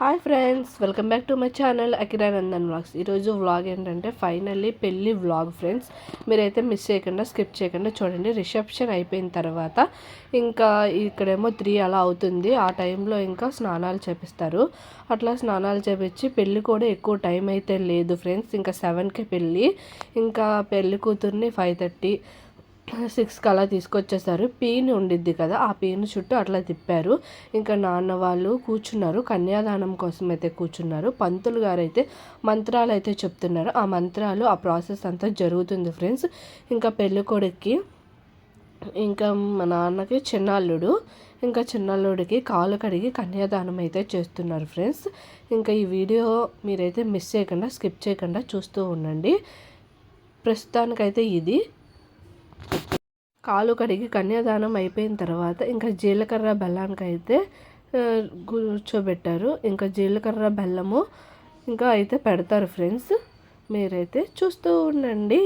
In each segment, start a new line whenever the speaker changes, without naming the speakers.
Hi friends, welcome back to my channel Akira Nandan vlogs. ఈరోజు vlog ఏంటంటే finally పెళ్ళి vlog friends. మీరైతే మిస్ చేయకుండా స్కిప్ చేయకుండా చూడండి. రిసెప్షన్ అయిపోయిన తర్వాత ఇంకా ఇక్కడేమో 3 అలా అవుతుంది. ఆ టైంలో ఇంకా స్నానాలు చేపిస్తారు. అట్లా స్నానాలు చేపించి పెళ్ళి కూడా ఎక్కువ టైం అయితే లేదు ఫ్రెండ్స్. ఇంకా 7కి పెళ్ళి. ఇంకా పెళ్ళి కూతుర్ని 5:30 6కి అలా తీసుకొచ్చేసారు. పీను ఉండిద్ది కదా, ఆ పీను చుట్టూ అట్లా తిప్పారు. ఇంకా నాన్న వాళ్ళు కూర్చున్నారు, కన్యాదానం కోసం అయితే కూర్చున్నారు. పంతులు గారు అయితే మంత్రాలు అయితే చెప్తున్నారు. ఆ మంత్రాలు ఆ ప్రాసెస్ అంతా జరుగుతుంది ఫ్రెండ్స్. ఇంకా పెళ్ళి కొడుక్కి ఇంకా మా నాన్నకి చిన్నల్లుడు, ఇంకా చిన్నల్లుడికి కాలు కడిగి కన్యాదానం అయితే చేస్తున్నారు ఫ్రెండ్స్. ఇంకా ఈ వీడియో మీరైతే మిస్ చేయకుండా స్కిప్ చేయకుండా చూస్తూ ఉండండి. ప్రస్తుతానికైతే ఇది కాలు కడిగి కన్యాదానం అయిపోయిన తర్వాత ఇంకా జీలకర్ర బెల్లానికి అయితే కూర్చోబెట్టారు. ఇంకా జీలకర్ర బెల్లము ఇంకా అయితే పెడతారు ఫ్రెండ్స్. మీరైతే చూస్తూ ఉండండి.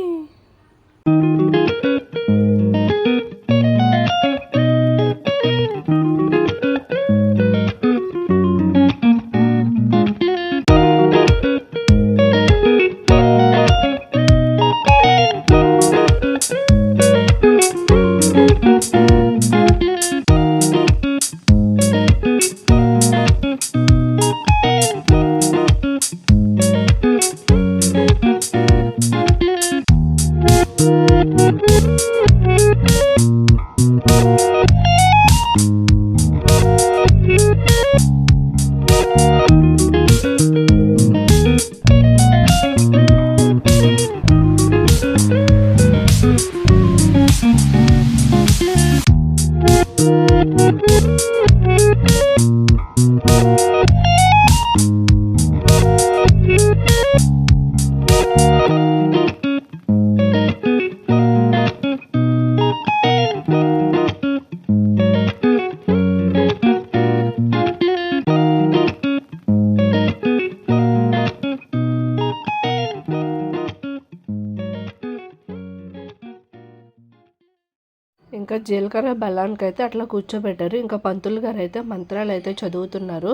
ఇంకా జీలకర్ర బెల్లానికి అయితే అట్లా కూర్చోబెట్టారు. ఇంకా పంతులు గారు అయితే మంత్రాలు అయితే చదువుతున్నారు.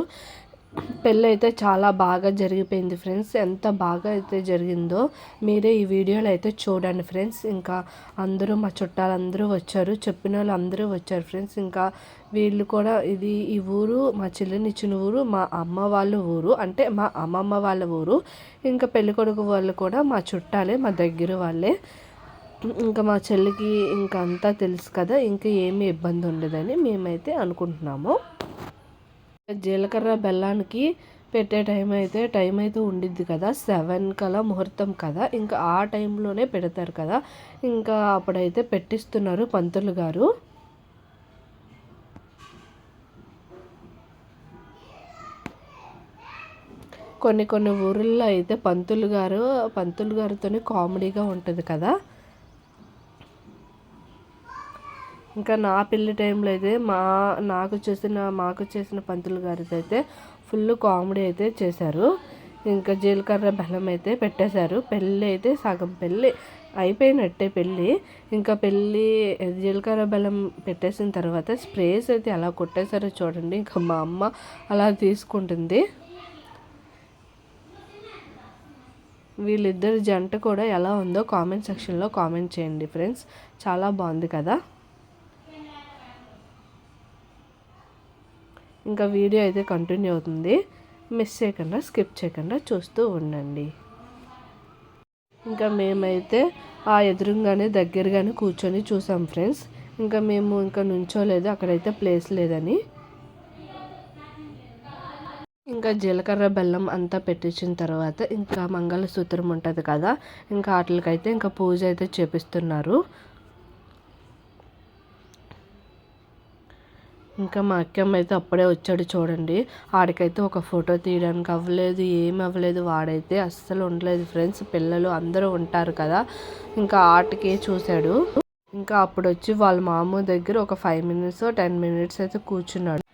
పెళ్ళి అయితే చాలా బాగా జరిగిపోయింది ఫ్రెండ్స్. ఎంత బాగా అయితే జరిగిందో మీరే ఈ వీడియోలో అయితే చూడండి ఫ్రెండ్స్. ఇంకా అందరూ మా చుట్టాలందరూ వచ్చారు, చెప్పిన వాళ్ళు అందరూ వచ్చారు ఫ్రెండ్స్. ఇంకా వీళ్ళు కూడా ఈ ఊరు మా చెల్లిని ఇచ్చిన ఊరు, మా అమ్మ వాళ్ళ ఊరు, అంటే మా అమ్మమ్మ వాళ్ళ ఊరు. ఇంకా పెళ్ళికొడుకు వాళ్ళు కూడా మా చుట్టాలే, మా దగ్గర వాళ్ళే. ఇంకా మా చెల్లికి ఇంకా అంతా తెలుసు కదా, ఇంకా ఏమీ ఇబ్బంది ఉండదని మేమైతే అనుకుంటున్నాము. జీలకర్ర బెల్లానికి పెట్టే టైం అయితే ఉండిద్ది కదా, 7 కలా ముహూర్తం కదా. ఇంకా ఆ టైంలోనే పెడతారు కదా. ఇంకా అప్పుడైతే పెట్టిస్తున్నారు పంతులు గారు. కొన్ని ఊర్లలో అయితే పంతులు గారితోనే కామెడీగా ఉంటుంది కదా. ఇంకా నా పెళ్ళి టైంలో అయితే మాకు చేసిన పంతులు గారితో అయితే ఫుల్ కామెడీ అయితే చేశారు. ఇంకా జీలకర్ర బెల్లం అయితే పెట్టేశారు. పెళ్ళి అయితే సగం పెళ్ళి అయిపోయినట్టే పెళ్ళి. ఇంకా జీలకర్ర బెల్లం పెట్టేసిన తర్వాత స్ప్రేస్ అయితే ఎలా కొట్టేశారో చూడండి. ఇంకా మా అమ్మ అలా తీసుకుంటుంది. వీళ్ళిద్దరు జంట కూడా ఎలా ఉందో కామెంట్ సెక్షన్లో కామెంట్ చేయండి ఫ్రెండ్స్. చాలా బాగుంది కదా. ఇంకా వీడియో అయితే కంటిన్యూ అవుతుంది. మిస్ చేయకుండా స్కిప్ చేయకుండా చూస్తూ ఉండండి. ఇంకా మేమైతే ఆ ఎదురుగానే దగ్గరగానే కూర్చొని చూసాం ఫ్రెండ్స్. ఇంకా మేము ఇంకా నుంచోలేదు, అక్కడైతే ప్లేస్ లేదని. ఇంకా జీలకర్ర బెల్లం అంతా పెట్టించిన తర్వాత ఇంకా మంగళసూత్రం ఉంటుంది కదా, ఇంకా వాటికైతే ఇంకా పూజ అయితే చేపిస్తున్నారు. ఇంకా మా అక్కమ్మ అయితే అప్పుడే వచ్చాడు చూడండి. ఆడికైతే ఒక ఫోటో తీయడానికి అవ్వలేదు, ఏమి అవ్వలేదు. వాడైతే అస్సలు ఉండలేదు ఫ్రెండ్స్. పిల్లలు అందరూ ఉంటారు కదా, ఇంకా ఆటకే చూశాడు. ఇంకా అప్పుడు వచ్చి వాళ్ళ మామ దగ్గర ఒక 5 minutes 10 minutes అయితే కూర్చున్నాడు.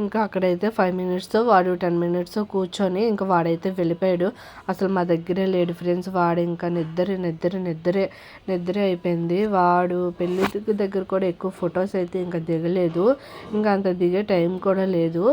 ఇంకా అక్కడైతే 5 minutes వాడు 10 minutes కూర్చొని ఇంకా వాడైతే వెళ్ళిపోయాడు. అసలు మా దగ్గరే లేడు ఫ్రెండ్స్. వాడు ఇంకా నిద్రే అయిపోయింది. వాడు పెళ్ళి దగ్గర కూడా ఎక్కువ ఫొటోస్ అయితే ఇంకా దిగలేదు. ఇంకా అంత దిగే టైం కూడా లేదు.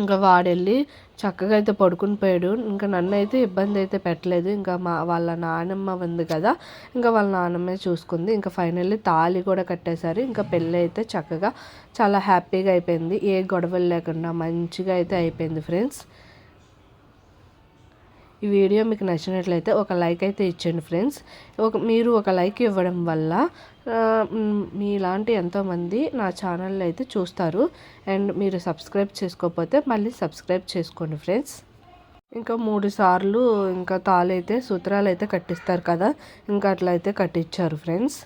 ఇంకా వాడెళ్ళి చక్కగా అయితే పడుకుని పోయాడు. ఇంకా నన్ను అయితే ఇబ్బంది అయితే పెట్టలేదు. ఇంకా వాళ్ళ నానమ్మ ఉంది కదా, ఇంకా వాళ్ళ నానమ్మే చూసుకుంది. ఇంకా ఫైనల్లీ తాళి కూడా కట్టేశారు. ఇంకా పెళ్ళి అయితే చక్కగా చాలా హ్యాపీగా అయిపోయింది. ఏ గొడవలు లేకుండా మంచిగా అయితే అయిపోయింది ఫ్రెండ్స్. ఈ వీడియో మీకు నచ్చినట్లయితే ఒక లైక్ అయితే ఇచ్చండి ఫ్రెండ్స్. మీరు ఒక లైక్ ఇవ్వడం వల్ల మీలాంటి ఎంతోమంది నా ఛానల్ అయితే చూస్తారు. అండ్ మీరు సబ్స్క్రైబ్ చేసుకోకపోతే మళ్ళీ సబ్స్క్రైబ్ చేసుకోండి ఫ్రెండ్స్. ఇంకా 3 సార్లు ఇంకా తాళి అయితే సూత్రాలు అయితే కట్టిస్తారు కదా, ఇంకా అట్లా అయితే కట్టించారు ఫ్రెండ్స్.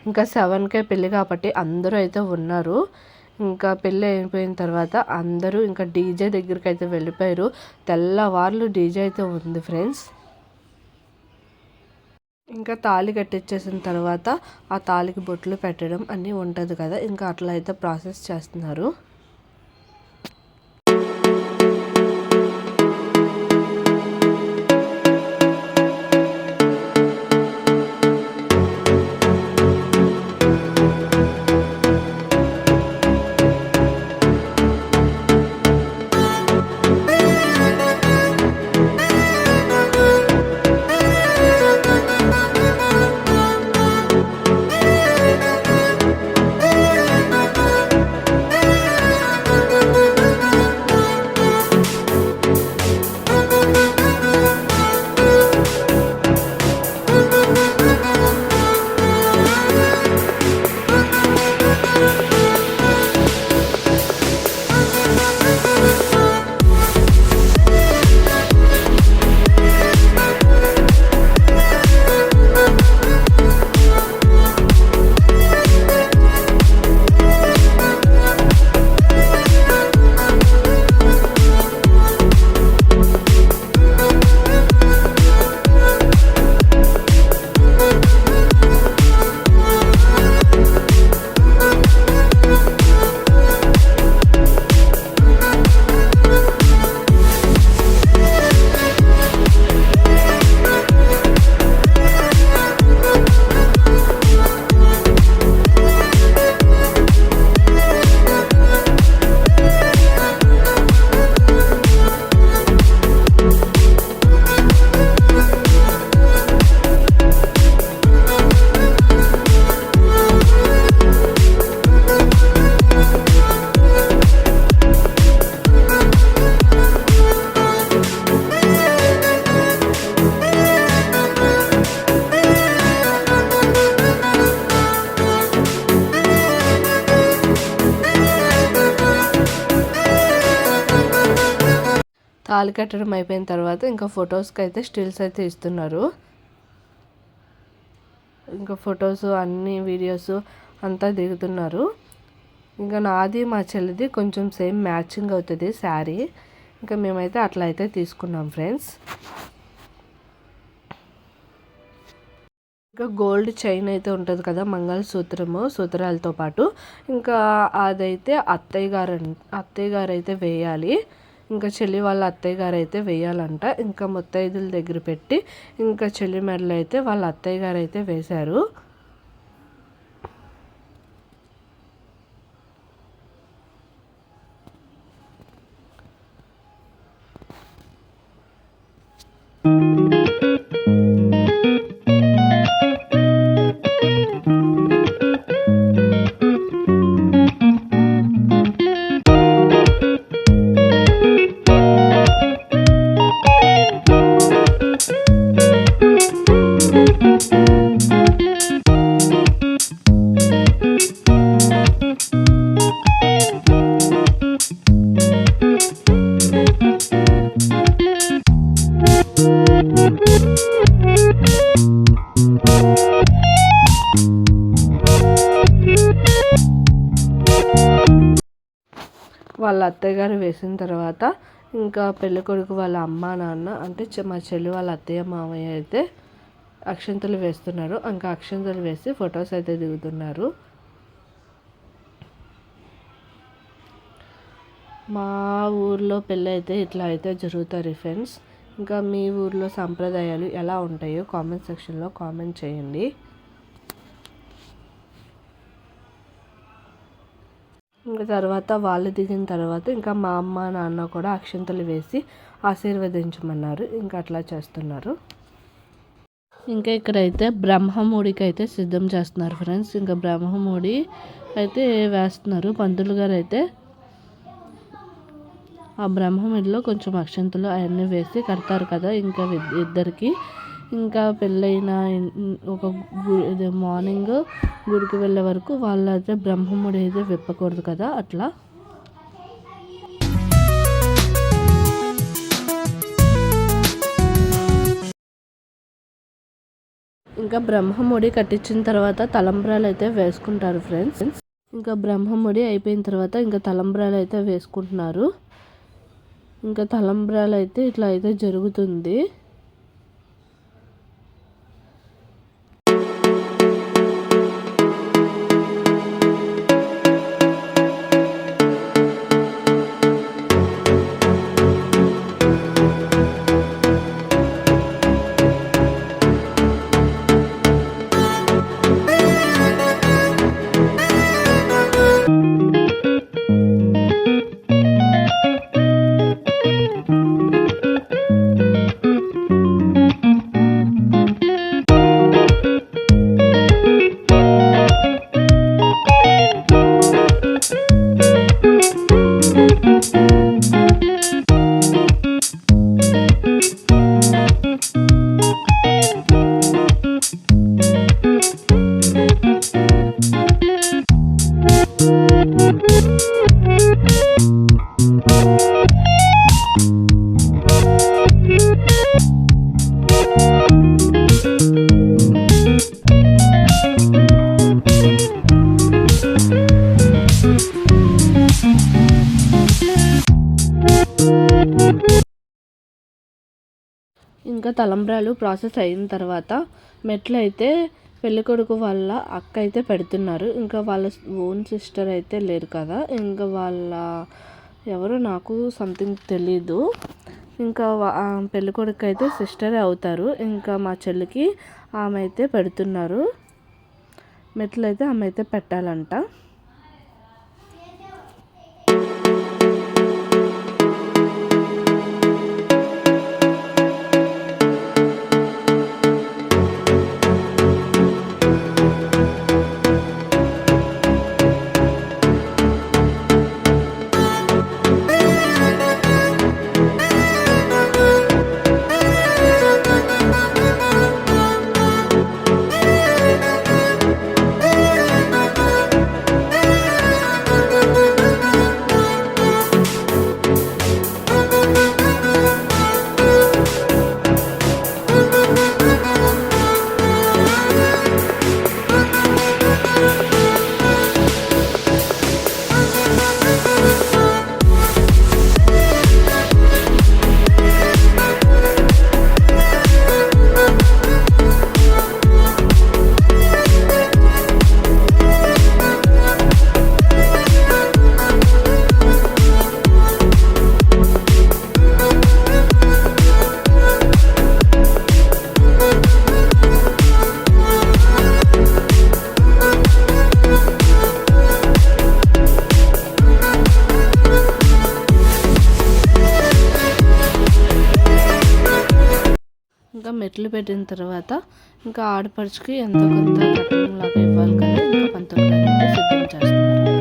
ఇంకా 7కే పెళ్ళి కాబట్టి అందరూ అయితే ఉన్నారు. ఇంకా పెళ్ళి అయిపోయిన తర్వాత అందరూ ఇంకా డీజే దగ్గరికి అయితే వెళ్ళిపోయారు. తెల్లవార్లు డీజే అయితే ఉంది ఫ్రెండ్స్. ఇంకా తాళి కట్టించేసిన తర్వాత ఆ తాళికి బొట్లు పెట్టడం అన్నీ ఉంటుంది కదా, ఇంకా అట్లా అయితే ప్రాసెస్ చేస్తున్నారు. తాళి కట్టడం అయిపోయిన తర్వాత ఇంకా ఫొటోస్కి అయితే స్టిల్స్ అయితే ఇస్తున్నారు. ఇంకా ఫొటోస్ అన్ని వీడియోస్ అంతా దిగుతున్నారు. ఇంకా నాది మా చెల్లిది కొంచెం సేమ్ మ్యాచింగ్ అవుతుంది శారీ. ఇంకా మేమైతే అట్లా అయితే తీసుకున్నాం ఫ్రెండ్స్. ఇంకా గోల్డ్ చైన్ అయితే ఉంటుంది కదా, మంగళసూత్రము సూత్రాలతో పాటు, ఇంకా అదైతే అత్తయ్య గారు అయితే వేయాలి. ఇంకా చెల్లి వాళ్ళ అత్తయ్య గారు అయితే వేయాలంట. ఇంకా ముత్తైదుల దగ్గర పెట్టి ఇంకా చెల్లి మెడలో అయితే వాళ్ళ అత్తయ్య గారు అయితే వేశారు. వాళ్ళ అత్తయ్య గారు వేసిన తర్వాత ఇంకా పెళ్ళికొడుకు వాళ్ళ అమ్మ నాన్న అంటే మా చెల్లి వాళ్ళ అత్తయ్య మామయ్య అయితే అక్షంతలు వేస్తున్నారు. ఇంకా అక్షంతలు వేసి ఫొటోస్ అయితే దిగుతున్నారు. మా ఊర్లో పెళ్ళి అయితే ఇట్లా అయితే జరుగుతారు ఫ్రెండ్స్. ఇంకా మీ ఊర్లో సంప్రదాయాలు ఎలా ఉంటాయో కామెంట్ సెక్షన్లో కామెంట్ చేయండి. ఇంకా తర్వాత వాళ్ళు దిగిన తర్వాత ఇంకా మా అమ్మ నాన్న కూడా అక్షంతలు వేసి ఆశీర్వదించమన్నారు. ఇంకా అట్లా చేస్తున్నారు. ఇంకా ఇక్కడైతే బ్రహ్మముడికి అయితే సిద్ధం చేస్తున్నారు ఫ్రెండ్స్. ఇంకా బ్రహ్మముడి అయితే వేస్తున్నారు. పంతులు గారు అయితే ఆ బ్రహ్మముడిలో కొంచెం అక్షంతలు అవన్నీ వేసి కడతారు కదా ఇంకా ఇద్దరికి. ఇంకా పెళ్ళైన ఒక మార్నింగ్ గుడికి వెళ్ళే వరకు వాళ్ళైతే బ్రహ్మముడి అయితే విప్పకూడదు కదా అట్లా. ఇంకా బ్రహ్మముడి కట్టించిన తర్వాత తలంబ్రాలు అయితే వేసుకుంటారు ఫ్రెండ్స్. ఇంకా బ్రహ్మముడి అయిపోయిన తర్వాత ఇంకా తలంబ్రాలు అయితే వేసుకుంటున్నారు. ఇంకా తలంబ్రాలు అయితే ఇట్లా అయితే జరుగుతుంది. ఇంకా తలంబ్రాలు ప్రాసెస్ అయిన తర్వాత మెట్లు అయితే పెళ్ళికొడుకు వాళ్ళ అక్క అయితే పెడుతున్నారు. ఇంకా వాళ్ళ ఓన్ సిస్టర్ అయితే లేరు కదా, ఇంకా వాళ్ళ ఎవరో నాకు సంథింగ్ తెలీదు. ఇంకా పెళ్ళికొడుకు అయితే సిస్టరే అవుతారు. ఇంకా మా చెల్లికి ఆమె అయితే పెడుతున్నారు. మెట్లు అయితే ఆమె అయితే పెట్టాలంట. ఇంకా మెట్లు పెట్టిన తర్వాత ఇంకా ఆడపడుచుకి ఎంతో కొంత కట్నంలాగా ఇవ్వాలి కదా, ఇంకా పంతులు గారు అయితే సిద్ధం చేస్తున్నారు.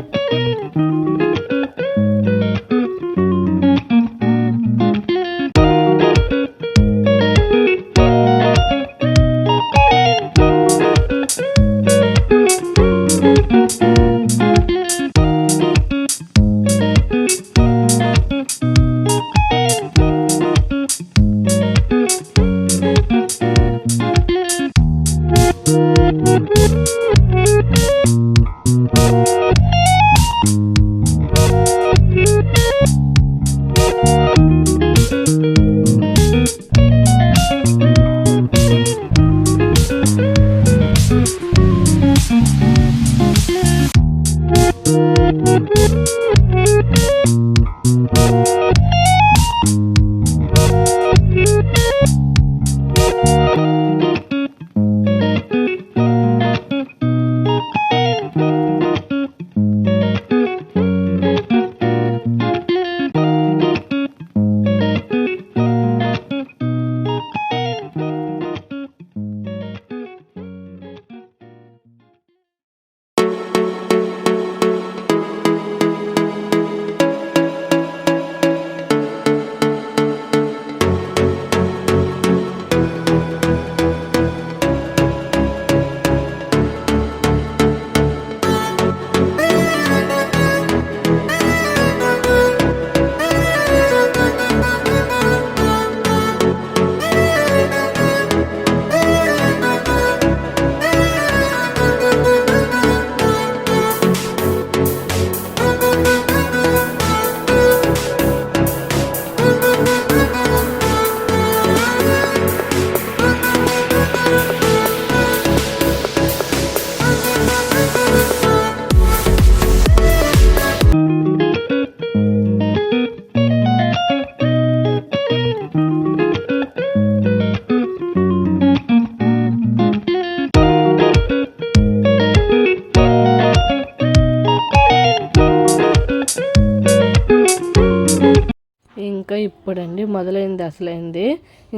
ఇంకా ఇప్పుడండి మొదలైంది అసలైంది.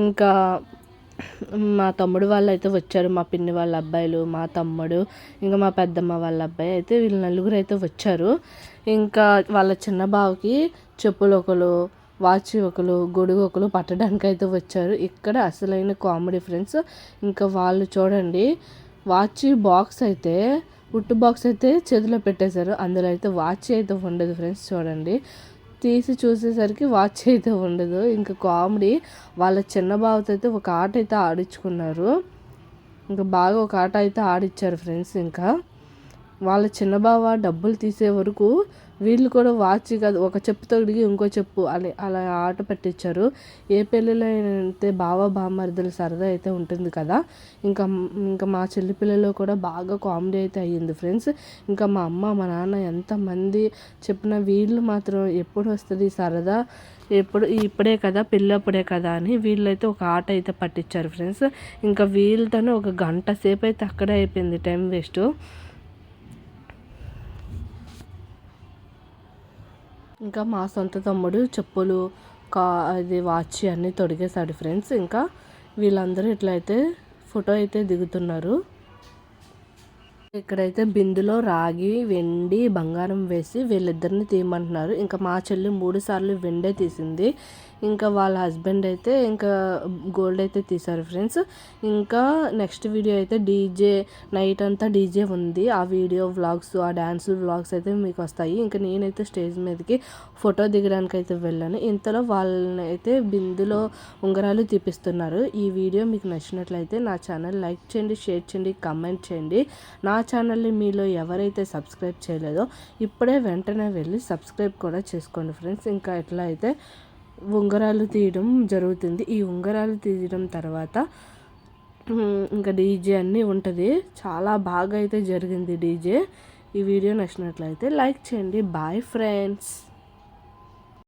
ఇంకా మా తమ్ముడు వాళ్ళు అయితే వచ్చారు, మా పిన్ని వాళ్ళ అబ్బాయిలు, మా తమ్ముడు, ఇంకా మా పెద్దమ్మ వాళ్ళ అబ్బాయి అయితే వీళ్ళు నలుగురు అయితే వచ్చారు. ఇంకా వాళ్ళ చిన్న బావకి చెప్పులు ఒకరు, వాచ్ ఒకరు, గొడుగు ఒకరు పట్టడానికి అయితే వచ్చారు. ఇక్కడ అసలైన కామెడీ ఫ్రెండ్స్. ఇంకా వాళ్ళు చూడండి, వాచ్ బాక్స్ అయితే ఉట్టు బాక్స్ అయితే చేతిలో పెట్టేశారు. అందులో అయితే వాచ్ అయితే ఉండదు ఫ్రెండ్స్. చూడండి, తీసి చూసేసరికి వాచ్ అయితే ఉండదు. ఇంకా కామెడీ, వాళ్ళ చిన్న బావతో అయితే ఒక ఆట అయితే ఆడించుకున్నారు. ఇంకా బాగా ఒక ఆట అయితే ఆడిచ్చారు ఫ్రెండ్స్. ఇంకా వాళ్ళ చిన్న బావ డబ్బులు తీసే వరకు వీళ్ళు కూడా వాచ్ కాదు, ఒక చెప్పుతో అడిగి ఇంకో చెప్పు అని అలా ఆట పెట్టించారు. ఏ పెళ్ళిలో అయితే బావ బామ్మర్దులు సరదా అయితే ఉంటుంది కదా. ఇంకా ఇంకా మా చెల్లి పిల్లలు కూడా బాగా కామెడీ అయితే అయ్యింది ఫ్రెండ్స్. ఇంకా మా అమ్మ మా నాన్న ఎంతమంది చెప్పిన వీళ్ళు మాత్రం ఎప్పుడు వస్తుంది సరదా, ఇప్పుడే కదా పెళ్ళప్పుడే కదా అని వీళ్ళైతే ఒక ఆట అయితే పట్టించారు ఫ్రెండ్స్. ఇంకా వీళ్ళతోనే ఒక గంట సేపు అయితే అక్కడే అయిపోయింది టైం వేస్ట్. ఇంకా మా సొంత తమ్ముడు చెప్పులు అది వాచ్ అన్నీ తొడిగేశాడు ఫ్రెండ్స్. ఇంకా వీళ్ళందరూ ఇట్లయితే ఫోటో అయితే దిగుతున్నారు. ఇక్కడైతే బిందులో రాగి, వెండి, బంగారం వేసి వీళ్ళిద్దరిని తీయమంటున్నారు. ఇంకా మా చెల్లి 3 సార్లు వెండే తీసింది. ఇంకా వాళ్ళ హస్బెండ్ అయితే ఇంకా గోల్డ్ అయితే తీశారు ఫ్రెండ్స్. ఇంకా నెక్స్ట్ వీడియో అయితే డీజే, నైట్ అంతా డీజే ఉంది. ఆ వీడియో వ్లాగ్స్, ఆ డ్యాన్స్ వ్లాగ్స్ అయితే మీకు వస్తాయి. ఇంకా నేనైతే స్టేజ్ మీదకి ఫోటో దిగడానికి అయితే వెళ్ళాను. ఇంతలో వాళ్ళని అయితే బిందులో ఉంగరాలు తీపిస్తున్నారు. ఈ వీడియో మీకు నచ్చినట్లయితే నా ఛానల్ లైక్ చేయండి, షేర్ చేయండి, కామెంట్ చేయండి. నా ఛానల్ని మీలో ఎవరైతే సబ్స్క్రైబ్ చేయలేదో ఇప్పుడే వెంటనే వెళ్ళి సబ్స్క్రైబ్ కూడా చేసుకోండి ఫ్రెండ్స్. ఇంకా ఎట్లా అయితే ఉంగరాలు తీయడం జరుగుతుంది. ఈ ఉంగరాలు తీయడం తర్వాత ఇంకా డీజే అన్నీ ఉంటుంది. చాలా బాగా అయితే జరిగింది డీజే. ఈ వీడియో నచ్చినట్లయితే లైక్ చేయండి. Bye friends.